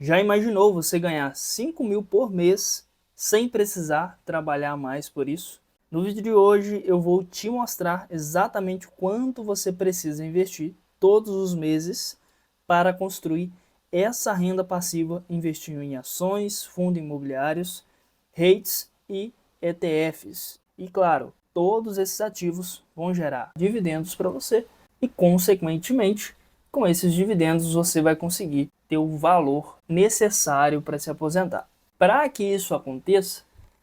Já imaginou você ganhar 5 mil por mês sem precisar trabalhar mais por isso? No vídeo de hoje eu vou te mostrar exatamente quanto você precisa investir todos os meses para construir essa renda passiva investindo em ações, fundos imobiliários, REITs e ETFs. E claro, todos esses ativos vão gerar dividendos para você e, consequentemente, com esses dividendos você vai conseguir ter o valor necessário para se aposentar. Para que isso aconteça,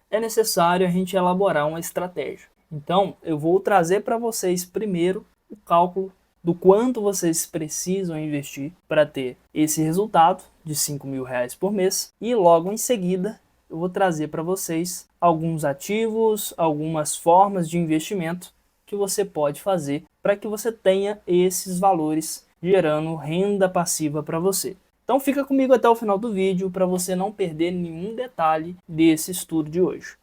é necessário a gente elaborar uma estratégia. Então, eu vou trazer para vocês primeiro o cálculo do quanto vocês precisam investir para ter esse resultado de 5 mil reais por mês, e logo em seguida eu vou trazer para vocês alguns ativos, algumas formas de investimento que você pode fazer para que você tenha esses valores gerando renda passiva para você. Então fica comigo até o final do vídeo para você não perder nenhum detalhe desse estudo de hoje.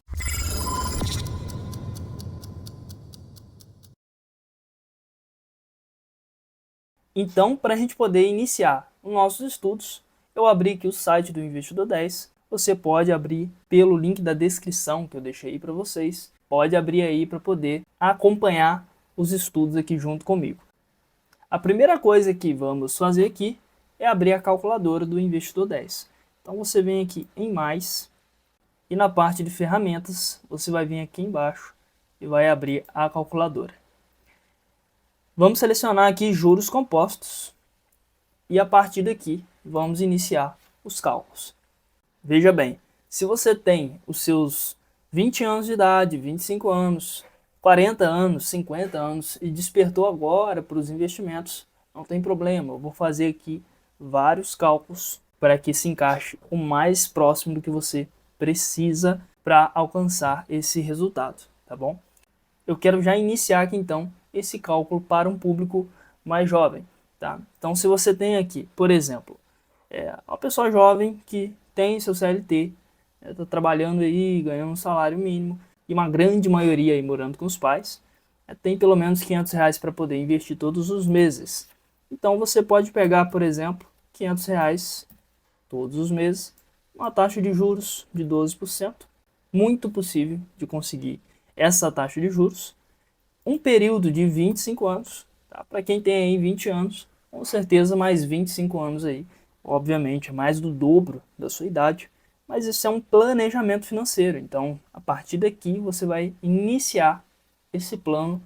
Então, para a gente poder iniciar os nossos estudos, eu abri aqui o site do Investidor 10. Você pode abrir pelo link da descrição que eu deixei aí para vocês. Pode abrir aí para poder acompanhar os estudos aqui junto comigo. A primeira coisa que vamos fazer aqui é abrir a calculadora do Investidor 10. Então você vem aqui em mais e na parte de ferramentas você vai vir aqui embaixo e vai abrir a calculadora. Vamos selecionar aqui juros compostos e a partir daqui vamos iniciar os cálculos. Veja bem, se você tem os seus 20 anos de idade, 25 anos, 40 anos, 50 anos e despertou agora para os investimentos, não tem problema, eu vou fazer aqui vários cálculos para que se encaixe o mais próximo do que você precisa para alcançar esse resultado, tá bom? Eu quero já iniciar aqui então esse cálculo para um público mais jovem, tá? Então se você tem aqui, por exemplo, uma pessoa jovem que tem seu CLT, está trabalhando aí, ganhando um salário mínimo, e uma grande maioria aí morando com os pais, tem pelo menos 500 reais para poder investir todos os meses. Então você pode pegar, por exemplo, 500 reais todos os meses, uma taxa de juros de 12%, muito possível de conseguir essa taxa de juros, um período de 25 anos, tá? Para quem tem aí 20 anos, com certeza mais 25 anos aí, obviamente é mais do dobro da sua idade, mas isso é um planejamento financeiro. Então, a partir daqui você vai iniciar esse plano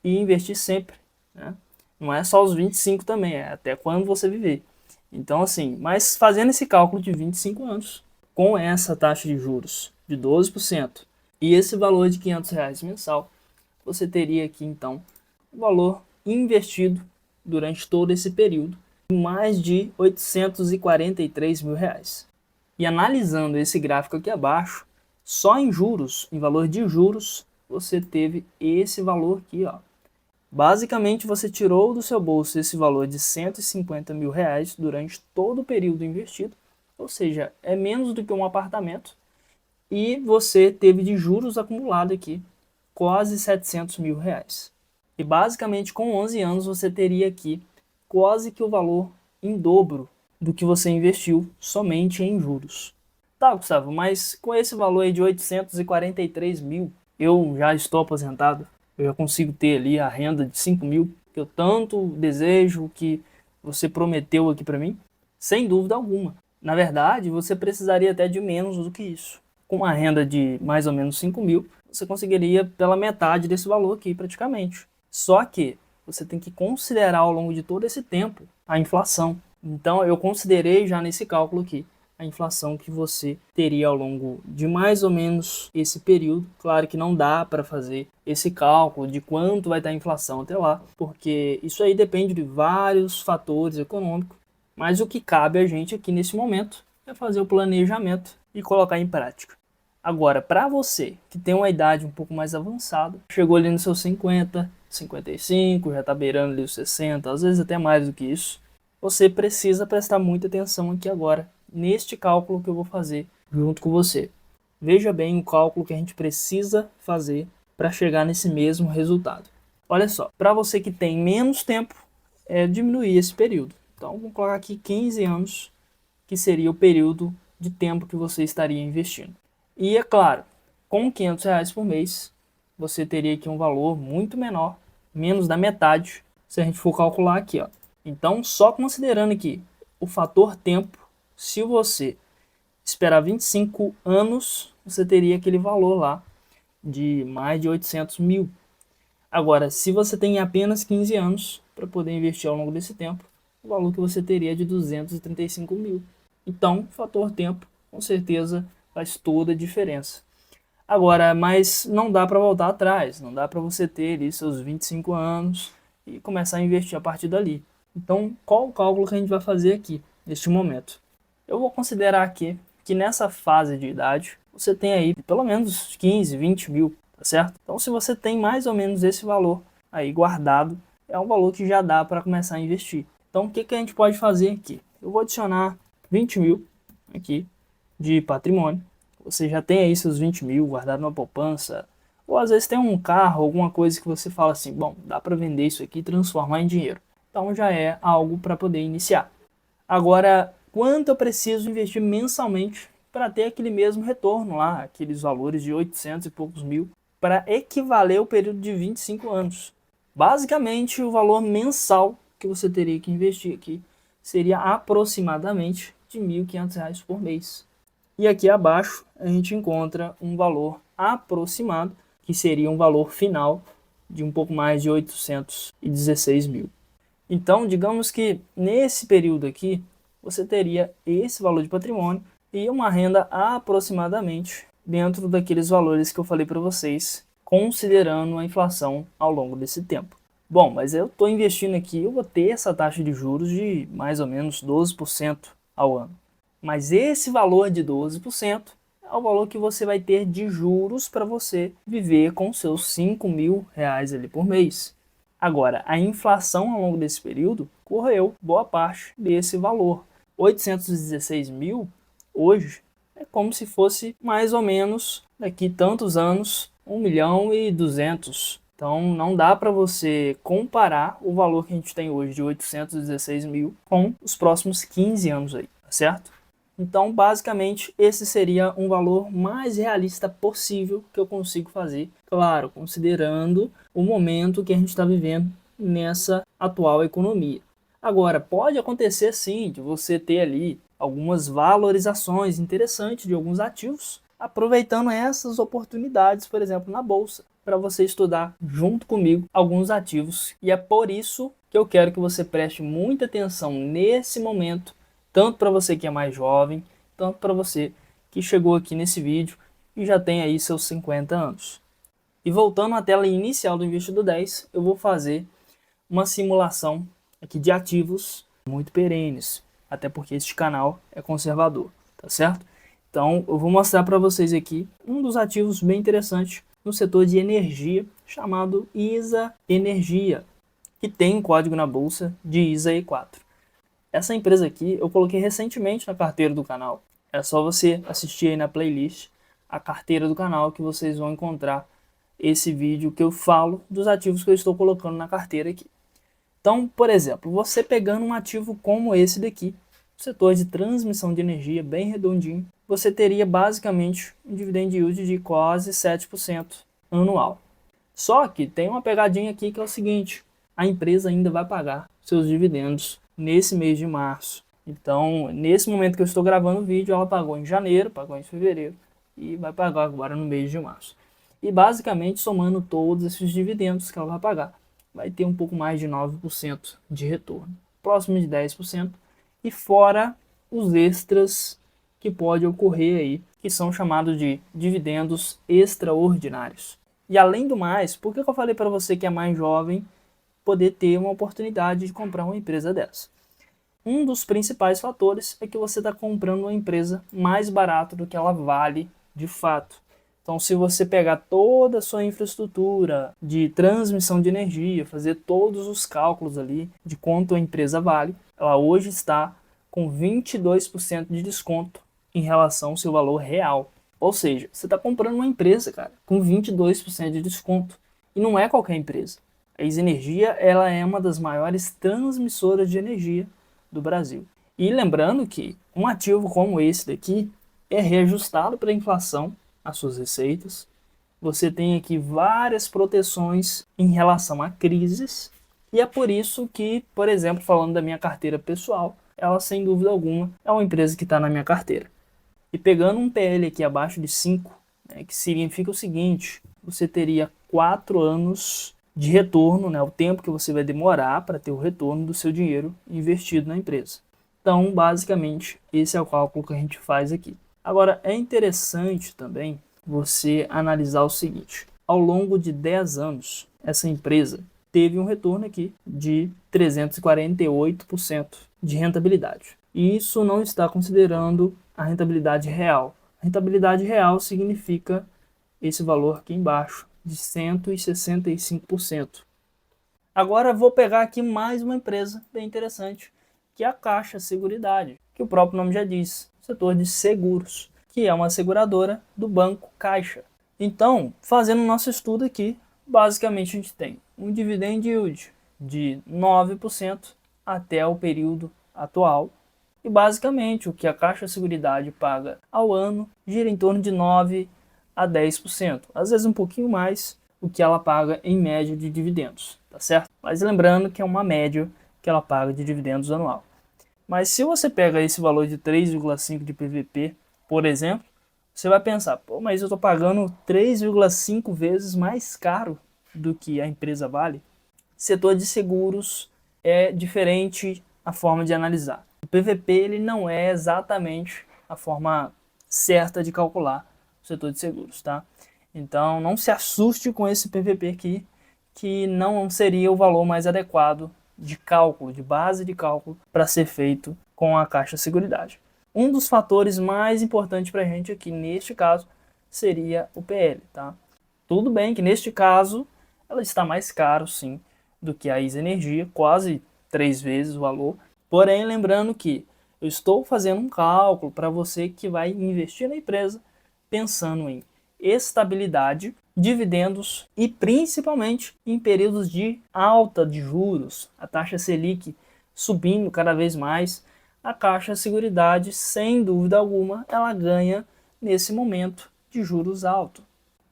e investir sempre, né? Não é só os 25 também, é até quando você viver. Então, assim, mas fazendo esse cálculo de 25 anos, com essa taxa de juros de 12% e esse valor de 500 reais mensal, você teria aqui então um valor investido durante todo esse período de mais de 843 mil reais. E analisando esse gráfico aqui abaixo, só em juros, em valor de juros, você teve esse valor aqui, ó. Basicamente você tirou do seu bolso esse valor de 150 mil reais durante todo o período investido, ou seja, é menos do que um apartamento, e você teve de juros acumulado aqui quase 700 mil reais. E basicamente com 11 anos você teria aqui quase que o valor em dobro do que você investiu somente em juros. Tá, Gustavo, mas com esse valor aí de 843 mil, eu já estou aposentado, eu já consigo ter ali a renda de 5 mil que eu tanto desejo, que você prometeu aqui para mim? Sem dúvida alguma. Na verdade, você precisaria até de menos do que isso. Com uma renda de mais ou menos 5 mil, você conseguiria pela metade desse valor aqui praticamente. Só que você tem que considerar ao longo de todo esse tempo a inflação. Então eu considerei já nesse cálculo aqui a inflação que você teria ao longo de mais ou menos esse período. Claro que não dá para fazer esse cálculo de quanto vai estar a inflação até lá, porque isso aí depende de vários fatores econômicos, mas o que cabe a gente aqui nesse momento é fazer o planejamento e colocar em prática. Agora, para você que tem uma idade um pouco mais avançada, chegou ali nos seus 50, 55, já está beirando ali os 60, às vezes até mais do que isso, você precisa prestar muita atenção aqui agora, neste cálculo que eu vou fazer junto com você. Veja bem o cálculo que a gente precisa fazer para chegar nesse mesmo resultado. Olha só, para você que tem menos tempo, diminuir esse período. Então, vamos colocar aqui 15 anos que seria o período de tempo que você estaria investindo. E é claro, com R$ 500 por mês, você teria aqui um valor muito menor, menos da metade, se a gente for calcular aqui, ó. Então, só considerando aqui o fator tempo, se você esperar 25 anos, você teria aquele valor lá de mais de 800 mil. Agora, se você tem apenas 15 anos para poder investir ao longo desse tempo, o valor que você teria é de 235 mil. Então, o fator tempo, com certeza, faz toda a diferença. Agora, mas não dá para voltar atrás, não dá para você ter ali seus 25 anos e começar a investir a partir dali. Então, qual o cálculo que a gente vai fazer aqui, neste momento? Eu vou considerar aqui que nessa fase de idade, você tem aí pelo menos 15, 20 mil, tá certo? Então, se você tem mais ou menos esse valor aí guardado, é um valor que já dá para começar a investir. Então, o que a gente pode fazer aqui? Eu vou adicionar 20 mil aqui de patrimônio. Você já tem aí seus 20 mil guardado numa poupança, ou às vezes tem um carro, alguma coisa que você fala assim, bom, dá para vender isso aqui e transformar em dinheiro. Então já é algo para poder iniciar. Agora, quanto eu preciso investir mensalmente para ter aquele mesmo retorno lá, aqueles valores de 800 e poucos mil, para equivaler ao período de 25 anos? Basicamente, o valor mensal que você teria que investir aqui seria aproximadamente de R$ 1.500 por mês. E aqui abaixo a gente encontra um valor aproximado, que seria um valor final de um pouco mais de 816 mil. Então, digamos que nesse período aqui, você teria esse valor de patrimônio e uma renda aproximadamente dentro daqueles valores que eu falei para vocês, considerando a inflação ao longo desse tempo. Bom, mas eu estou investindo aqui, eu vou ter essa taxa de juros de mais ou menos 12% ao ano. Mas esse valor de 12% é o valor que você vai ter de juros para você viver com seus R$ 5.000 ali por mês. Agora, a inflação ao longo desse período correu boa parte desse valor. 816 mil hoje é como se fosse mais ou menos daqui tantos anos 1.200.000. Então não dá para você comparar o valor que a gente tem hoje de 816 mil com os próximos 15 anos aí, tá certo? Então, basicamente, esse seria um valor mais realista possível que eu consigo fazer, claro, considerando o momento que a gente está vivendo nessa atual economia. Agora, pode acontecer sim de você ter ali algumas valorizações interessantes de alguns ativos, aproveitando essas oportunidades, por exemplo, na bolsa, para você estudar junto comigo alguns ativos. E é por isso que eu quero que você preste muita atenção nesse momento, tanto para você que é mais jovem, tanto para você que chegou aqui nesse vídeo e já tem aí seus 50 anos. E voltando à tela inicial do Investidor 10, eu vou fazer uma simulação aqui de ativos muito perenes, até porque este canal é conservador, tá certo? Então eu vou mostrar para vocês aqui um dos ativos bem interessantes no setor de energia, chamado ISA Energia, que tem um código na bolsa de ISAE4. Essa empresa aqui eu coloquei recentemente na carteira do canal. É só você assistir aí na playlist a carteira do canal que vocês vão encontrar esse vídeo que eu falo dos ativos que eu estou colocando na carteira aqui. Então, por exemplo, você pegando um ativo como esse daqui, setor de transmissão de energia bem redondinho, você teria basicamente um dividend yield de quase 7% anual. Só que tem uma pegadinha aqui que é o seguinte, a empresa ainda vai pagar seus dividendos nesse mês de março. Então, nesse momento que eu estou gravando o vídeo, ela pagou em janeiro, pagou em fevereiro e vai pagar agora no mês de março. E basicamente, somando todos esses dividendos que ela vai pagar, vai ter um pouco mais de 9% de retorno, próximo de 10%, e fora os extras que pode ocorrer aí, que são chamados de dividendos extraordinários. E além do mais, por que eu falei para você que é mais jovem poder ter uma oportunidade de comprar uma empresa dessa? Um dos principais fatores é que você está comprando uma empresa mais barato do que ela vale de fato. Então, se você pegar toda a sua infraestrutura de transmissão de energia, fazer todos os cálculos ali de quanto a empresa vale, ela hoje está com 22% de desconto em relação ao seu valor real. Ou seja, você está comprando uma empresa, cara, com 22% de desconto. E não é qualquer empresa. A ISA Energia, ela é uma das maiores transmissoras de energia do Brasil. E lembrando que um ativo como esse daqui é reajustado para a inflação, as suas receitas. Você tem aqui várias proteções em relação a crises. E é por isso que, por exemplo, falando da minha carteira pessoal, ela sem dúvida alguma é uma empresa que está na minha carteira. E pegando um PL aqui abaixo de 5, né, que significa o seguinte, você teria 4 anos de retorno, né, o tempo que você vai demorar para ter o retorno do seu dinheiro investido na empresa. Então, basicamente, esse é o cálculo que a gente faz aqui. Agora, é interessante também você analisar o seguinte, ao longo de 10 anos, essa empresa teve um retorno aqui de 348% de rentabilidade. E isso não está considerando a rentabilidade real. A rentabilidade real significa esse valor aqui embaixo, de 165%. Agora vou pegar aqui mais uma empresa bem interessante, que é a Caixa Seguridade, que o próprio nome já diz, setor de seguros, que é uma seguradora do Banco Caixa. Então, fazendo o nosso estudo aqui, basicamente a gente tem um dividend yield de 9% até o período atual. E basicamente o que a Caixa Seguridade paga ao ano gira em torno de 9 a 10%. Às vezes um pouquinho mais o que ela paga em média de dividendos, tá certo? Mas lembrando que é uma média que ela paga de dividendos anual. Mas se você pega esse valor de 3,5 de PVP, por exemplo, você vai pensar, pô, mas eu estou pagando 3,5 vezes mais caro do que a empresa vale. Setor de seguros é diferente a forma de analisar. O PVP ele não é exatamente a forma certa de calcular o setor de seguros, tá? Então não se assuste com esse PVP aqui, que não seria o valor mais adequado de cálculo, de base de cálculo para ser feito com a Caixa Seguridade. Um dos fatores mais importantes para a gente aqui, neste caso, seria o PL, tá? Tudo bem que neste caso, ela está mais caro, sim, do que a ISA Energia, quase 3 vezes o valor. Porém, lembrando que eu estou fazendo um cálculo para você que vai investir na empresa, pensando em estabilidade, dividendos e principalmente em períodos de alta de juros, a taxa Selic subindo cada vez mais. A Caixa Seguridade, sem dúvida alguma, ela ganha nesse momento de juros altos.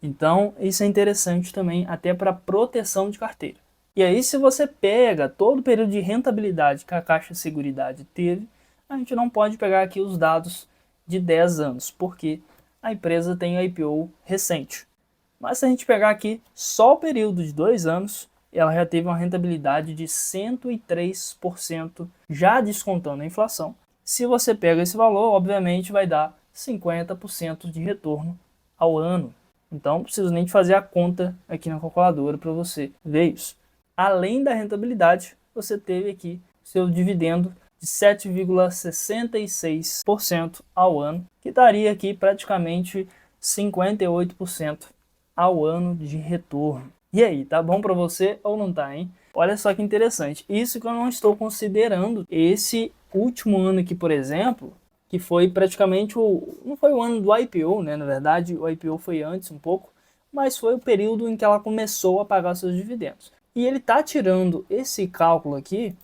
Então, isso é interessante também até para proteção de carteira. E aí, se você pega todo o período de rentabilidade que a Caixa Seguridade teve, a gente não pode pegar aqui os dados de 10 anos, porque a empresa tem IPO recente. Mas se a gente pegar aqui só o período de 2 anos, ela já teve uma rentabilidade de 103%, já descontando a inflação. Se você pega esse valor, obviamente vai dar 50% de retorno ao ano. Então, não preciso nem fazer a conta aqui na calculadora para você ver isso. Além da rentabilidade, você teve aqui seu dividendo de 7,66% ao ano, que daria aqui praticamente 58% ao ano de retorno. E aí, tá bom para você ou não tá, hein? Olha só que interessante. Isso que eu não estou considerando esse último ano aqui, por exemplo, que foi praticamente não foi o ano do IPO, né? Na verdade, o IPO foi antes um pouco, mas foi o período em que ela começou a pagar seus dividendos. E ele tá tirando esse cálculo aqui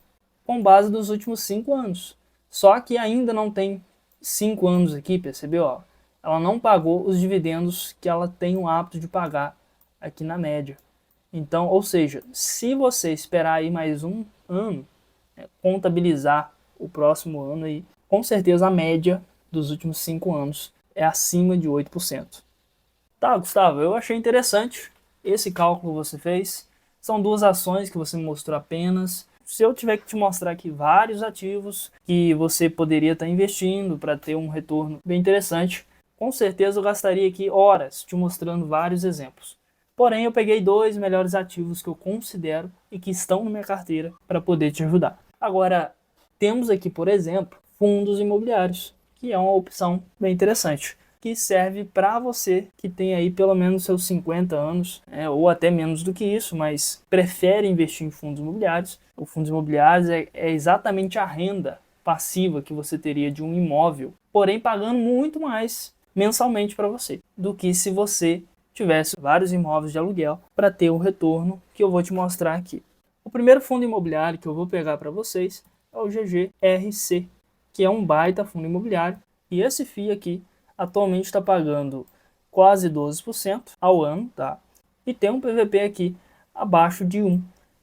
com base dos últimos 5 anos. Só que ainda não tem 5 anos aqui, percebeu? Ó? Ela não pagou os dividendos que ela tem o hábito de pagar aqui na média. Então, ou seja, se você esperar aí mais um ano, contabilizar o próximo ano aí, com certeza a média dos últimos 5 anos é acima de 8%. Tá, Gustavo, eu achei interessante esse cálculo que você fez. São 2 ações que você me mostrou apenas. Se eu tiver que te mostrar aqui vários ativos que você poderia estar investindo para ter um retorno bem interessante, com certeza eu gastaria aqui horas te mostrando vários exemplos. Porém, eu peguei 2 melhores ativos que eu considero e que estão na minha carteira para poder te ajudar. Agora, temos aqui, por exemplo, fundos imobiliários, que é uma opção bem interessante, que serve para você que tem aí pelo menos seus 50 anos, ou até menos do que isso, mas prefere investir em fundos imobiliários. Os fundos imobiliários é exatamente a renda passiva que você teria de um imóvel, porém pagando muito mais mensalmente para você, do que se você tivesse vários imóveis de aluguel para ter o retorno que eu vou te mostrar aqui. O primeiro fundo imobiliário que eu vou pegar para vocês é o GGRC, que é um baita fundo imobiliário. E esse FII aqui atualmente está pagando quase 12% ao ano, tá? E tem um PVP aqui abaixo de 1,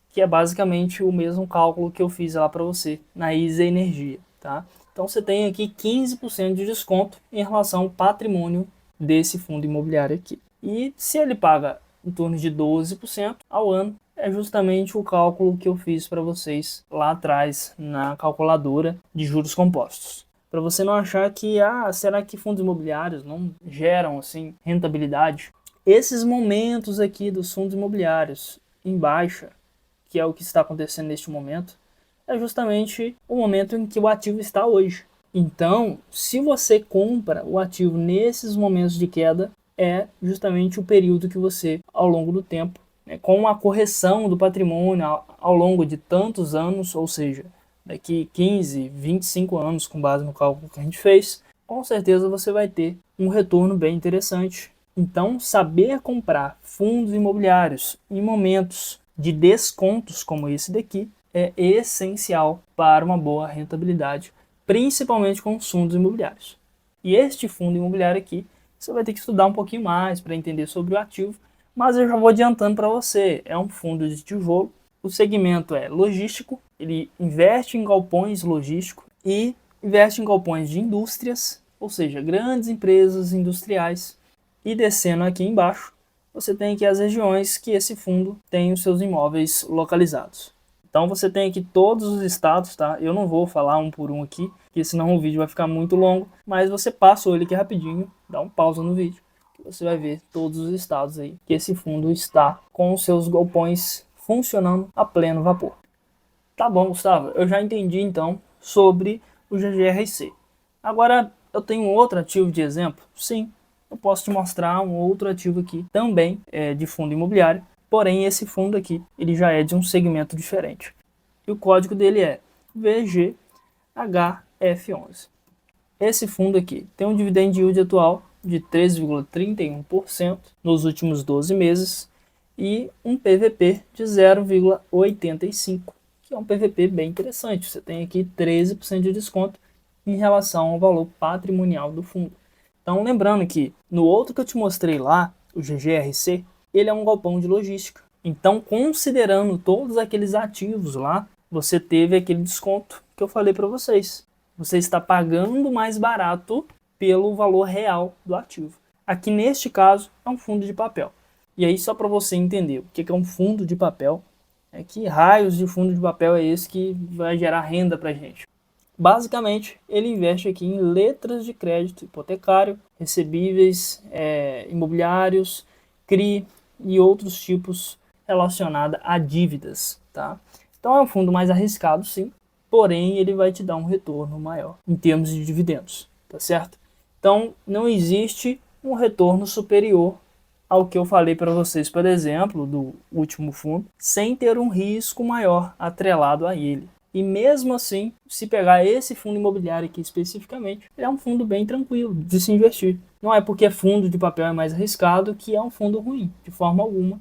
que é basicamente o mesmo cálculo que eu fiz lá para você na Easy Energia, tá? Então você tem aqui 15% de desconto em relação ao patrimônio desse fundo imobiliário aqui. E se ele paga em torno de 12% ao ano, é justamente o cálculo que eu fiz para vocês lá atrás na calculadora de juros compostos. Para você não achar que, será que fundos imobiliários não geram assim rentabilidade? Esses momentos aqui dos fundos imobiliários em baixa, que é o que está acontecendo neste momento, é justamente o momento em que o ativo está hoje. Então, se você compra o ativo nesses momentos de queda, é justamente o período que você, ao longo do tempo, com a correção do patrimônio ao longo de tantos anos, ou seja, daqui 15, 25 anos, com base no cálculo que a gente fez, com certeza você vai ter um retorno bem interessante. Então, saber comprar fundos imobiliários em momentos de descontos como esse daqui é essencial para uma boa rentabilidade, principalmente com os fundos imobiliários. E este fundo imobiliário aqui, você vai ter que estudar um pouquinho mais para entender sobre o ativo, mas eu já vou adiantando para você, é um fundo de tijolo, o segmento é logístico, ele investe em galpões logísticos e investe em galpões de indústrias, ou seja, grandes empresas industriais. E descendo aqui embaixo, você tem aqui as regiões que esse fundo tem os seus imóveis localizados. Então você tem aqui todos os estados, tá? Eu não vou falar um por um aqui, porque senão o vídeo vai ficar muito longo, mas você passa o olho aqui rapidinho, dá um pausa no vídeo, que você vai ver todos os estados aí que esse fundo está com os seus galpões funcionando a pleno vapor. Tá bom, Gustavo, eu já entendi então sobre o GGRC. Agora eu tenho outro ativo de exemplo? Sim, eu posso te mostrar um outro ativo aqui, também de fundo imobiliário, porém esse fundo aqui ele já é de um segmento diferente. E o código dele é VGHF11. Esse fundo aqui tem um dividend yield atual de 3,31% nos últimos 12 meses e um PVP de 0,85%, que é um PVP bem interessante. Você tem aqui 13% de desconto em relação ao valor patrimonial do fundo. Então, lembrando que no outro que eu te mostrei lá, o GGRC, ele é um galpão de logística. Então, considerando todos aqueles ativos lá, você teve aquele desconto que eu falei para vocês. Você está pagando mais barato pelo valor real do ativo. Aqui neste caso é um fundo de papel. E aí só para você entender o que é um fundo de papel, que raios de fundo de papel é esse que vai gerar renda para a gente. Basicamente, ele investe aqui em letras de crédito hipotecário, recebíveis, imobiliários, CRI e outros tipos relacionados a dívidas, tá? Então é um fundo mais arriscado, sim, porém ele vai te dar um retorno maior em termos de dividendos, tá certo? Então não existe um retorno superior ao que eu falei para vocês, por exemplo, do último fundo, sem ter um risco maior atrelado a ele. E mesmo assim, se pegar esse fundo imobiliário aqui especificamente, ele é um fundo bem tranquilo de se investir. Não é porque fundo de papel é mais arriscado que é um fundo ruim, de forma alguma.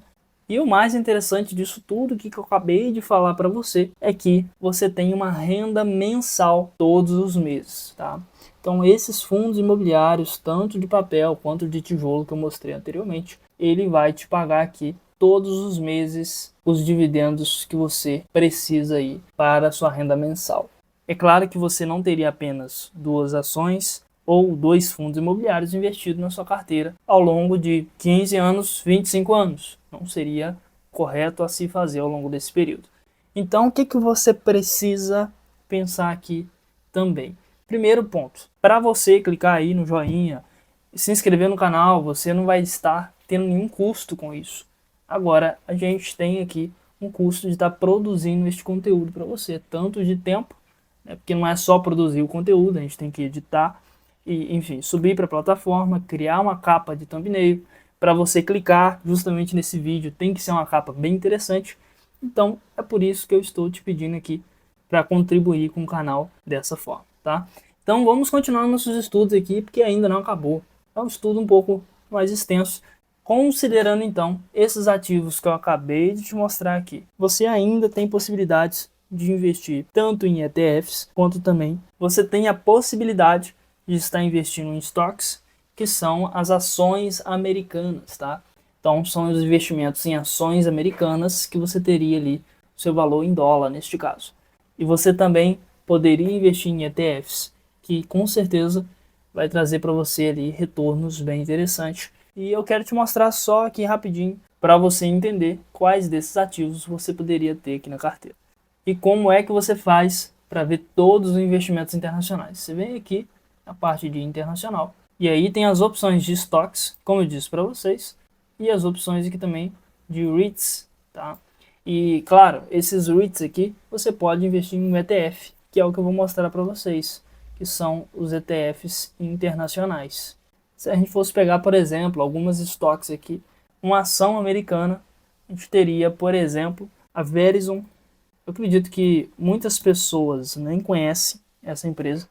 E o mais interessante disso tudo que eu acabei de falar para você é que você tem uma renda mensal todos os meses, tá? Então esses fundos imobiliários, tanto de papel quanto de tijolo que eu mostrei anteriormente, ele vai te pagar aqui todos os meses os dividendos que você precisa aí para a sua renda mensal. É claro que você não teria apenas 2 ações ou 2 fundos imobiliários investidos na sua carteira ao longo de 15 anos, 25 anos. Não seria correto a se fazer ao longo desse período. Então, o que você precisa pensar aqui também? Primeiro ponto, para você clicar aí no joinha, se inscrever no canal, você não vai estar tendo nenhum custo com isso. Agora, a gente tem aqui um custo de estar produzindo este conteúdo para você, tanto de tempo, porque não é só produzir o conteúdo, a gente tem que editar, e, enfim, subir para a plataforma, criar uma capa de thumbnail, para você clicar justamente nesse vídeo, tem que ser uma capa bem interessante. Então, é por isso que eu estou te pedindo aqui para contribuir com o canal dessa forma, tá? Então, vamos continuar nossos estudos aqui, porque ainda não acabou. É um estudo um pouco mais extenso. Considerando então esses ativos que eu acabei de te mostrar aqui, você ainda tem possibilidades de investir tanto em ETFs, quanto também você tem a possibilidade de estar investindo em stocks, que são as ações americanas, tá? Então são os investimentos em ações americanas que você teria ali o seu valor em dólar neste caso. E você também poderia investir em ETFs, que com certeza vai trazer para você ali retornos bem interessantes. E eu quero te mostrar só aqui rapidinho para você entender quais desses ativos você poderia ter aqui na carteira. E como é que você faz para ver todos os investimentos internacionais. Você vem aqui na parte de internacional e aí tem as opções de stocks, como eu disse para vocês, e as opções aqui também de REITs, tá? E claro, esses REITs aqui você pode investir em um ETF, que é o que eu vou mostrar para vocês, que são os ETFs internacionais. Se a gente fosse pegar, por exemplo, algumas stocks aqui, uma ação americana, a gente teria, por exemplo, a Verizon. Eu acredito que muitas pessoas nem conhecem essa empresa,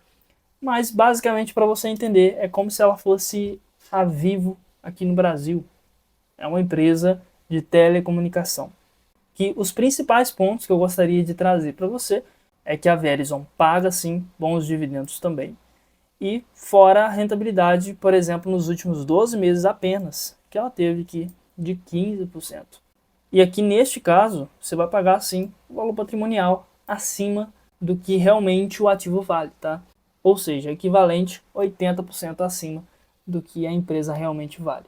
mas basicamente para você entender é como se ela fosse a Vivo aqui no Brasil. É uma empresa de telecomunicação. Que os principais pontos que eu gostaria de trazer para você é que a Verizon paga sim bons dividendos também. E fora a rentabilidade, por exemplo, nos últimos 12 meses apenas, que ela teve aqui de 15%. E aqui neste caso, você vai pagar sim o valor patrimonial acima do que realmente o ativo vale, tá? Ou seja, equivalente 80% acima do que a empresa realmente vale.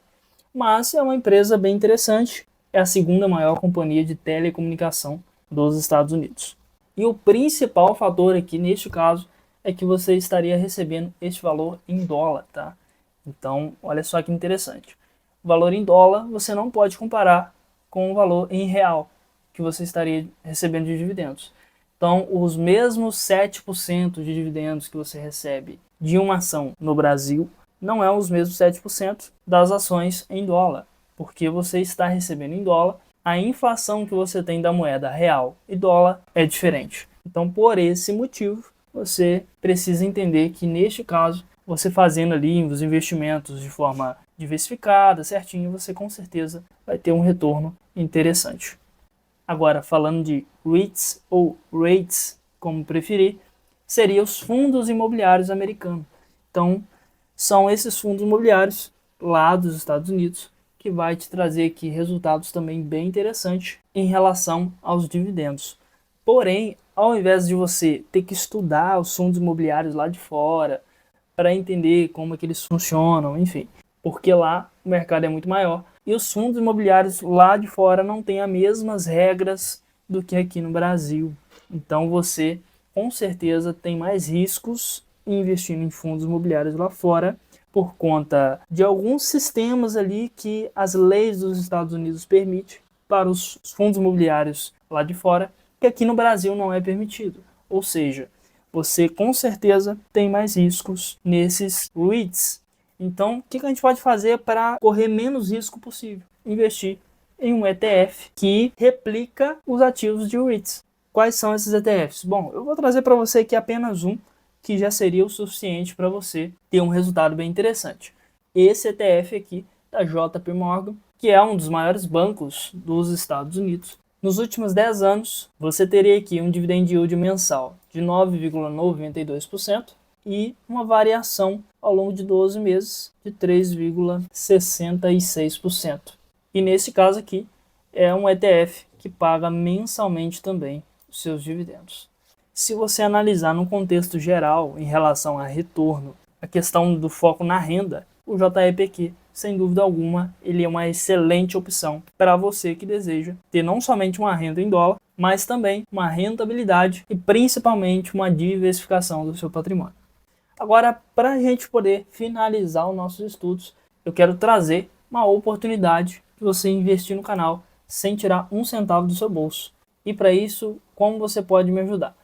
Mas é uma empresa bem interessante, é a segunda maior companhia de telecomunicação dos Estados Unidos. E o principal fator aqui neste caso é que você estaria recebendo este valor em dólar, tá? Então, olha só que interessante. O valor em dólar você não pode comparar com o valor em real que você estaria recebendo de dividendos. Então, os mesmos 7% de dividendos que você recebe de uma ação no Brasil não é os mesmos 7% das ações em dólar, porque você está recebendo em dólar, a inflação que você tem da moeda real e dólar é diferente. Então, por esse motivo, você precisa entender que, neste caso, você fazendo ali os investimentos de forma diversificada, certinho, você com certeza vai ter um retorno interessante. Agora, falando de REITs ou REITs, como preferir, seriam os fundos imobiliários americanos. Então, são esses fundos imobiliários lá dos Estados Unidos que vai te trazer aqui resultados também bem interessantes em relação aos dividendos. Porém, ao invés de você ter que estudar os fundos imobiliários lá de fora para entender como é que eles funcionam, enfim, porque lá o mercado é muito maior e os fundos imobiliários lá de fora não têm as mesmas regras do que aqui no Brasil. Então você com certeza tem mais riscos investindo em fundos imobiliários lá fora por conta de alguns sistemas ali que as leis dos Estados Unidos permitem para os fundos imobiliários lá de fora, que aqui no Brasil não é permitido. Ou seja, você com certeza tem mais riscos nesses REITs. Então, o que a gente pode fazer para correr menos risco possível? Investir em um ETF que replica os ativos de REITs. Quais são esses ETFs? Bom, eu vou trazer para você aqui apenas um, que já seria o suficiente para você ter um resultado bem interessante. Esse ETF aqui da JP Morgan, que é um dos maiores bancos dos Estados Unidos. Nos últimos 10 anos, você teria aqui um dividend yield mensal de 9,92% e uma variação ao longo de 12 meses de 3,66%. E nesse caso aqui, é um ETF que paga mensalmente também os seus dividendos. Se você analisar no contexto geral em relação a retorno, a questão do foco na renda, o JEPQ, sem dúvida alguma, ele é uma excelente opção para você que deseja ter não somente uma renda em dólar, mas também uma rentabilidade e principalmente uma diversificação do seu patrimônio. Agora, para a gente poder finalizar os nossos estudos, eu quero trazer uma oportunidade de você investir no canal sem tirar um centavo do seu bolso. E para isso, como você pode me ajudar?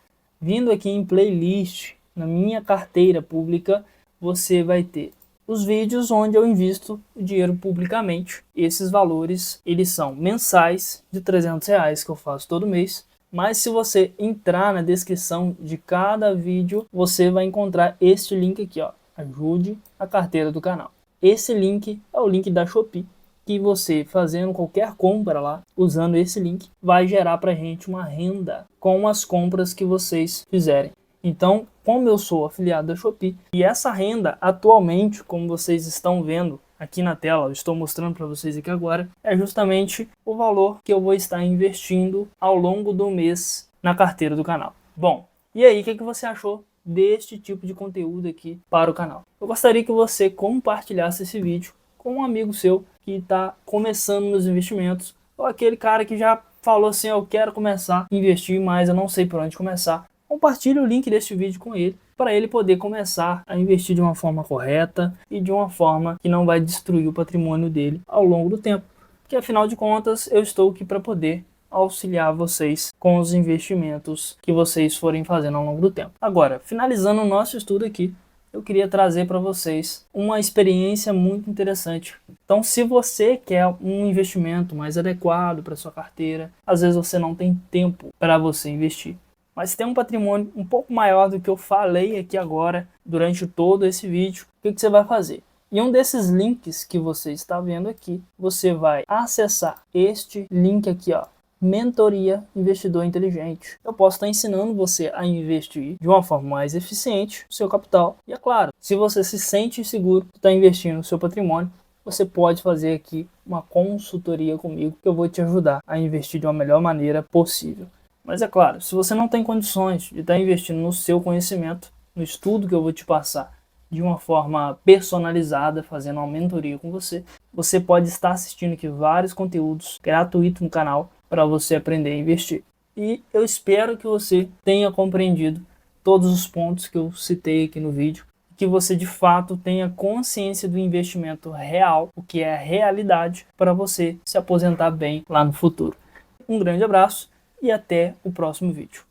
Vindo aqui em playlist, na minha carteira pública, você vai ter os vídeos onde eu invisto o dinheiro publicamente. Esses valores, eles são mensais de R$300 que eu faço todo mês. Mas se você entrar na descrição de cada vídeo, você vai encontrar este link aqui, ó. Ajude a carteira do canal. Esse link é o link da Shopee, que você fazendo qualquer compra lá, usando esse link, vai gerar para a gente uma renda com as compras que vocês fizerem. Então, como eu sou afiliado da Shopee, e essa renda atualmente, como vocês estão vendo aqui na tela, eu estou mostrando para vocês aqui agora, é justamente o valor que eu vou estar investindo ao longo do mês na carteira do canal. Bom, e aí, o que você achou deste tipo de conteúdo aqui para o canal? Eu gostaria que você compartilhasse esse vídeo com um amigo seu que está começando nos investimentos, ou aquele cara que já falou assim, eu quero começar a investir, mas eu não sei por onde começar. Compartilhe o link deste vídeo com ele, para ele poder começar a investir de uma forma correta e de uma forma que não vai destruir o patrimônio dele ao longo do tempo. Porque afinal de contas, eu estou aqui para poder auxiliar vocês com os investimentos que vocês forem fazendo ao longo do tempo. Agora, finalizando o nosso estudo aqui, eu queria trazer para vocês uma experiência muito interessante. Então, se você quer um investimento mais adequado para sua carteira, às vezes você não tem tempo para você investir, mas tem um patrimônio um pouco maior do que eu falei aqui agora durante todo esse vídeo, o que você vai fazer? Em um desses links que você está vendo aqui, você vai acessar este link aqui, ó, Mentoria Investidor Inteligente. Eu posso estar ensinando você a investir de uma forma mais eficiente o seu capital. E é claro, se você se sente seguro de estar investindo no seu patrimônio, você pode fazer aqui uma consultoria comigo, que eu vou te ajudar a investir de uma melhor maneira possível. Mas é claro, se você não tem condições de estar investindo no seu conhecimento, no estudo que eu vou te passar, de uma forma personalizada, fazendo uma mentoria com você, você pode estar assistindo aqui vários conteúdos gratuitos no canal para você aprender a investir. E eu espero que você tenha compreendido todos os pontos que eu citei aqui no vídeo, que você de fato tenha consciência do investimento real, o que é a realidade, para você se aposentar bem lá no futuro. Um grande abraço e até o próximo vídeo.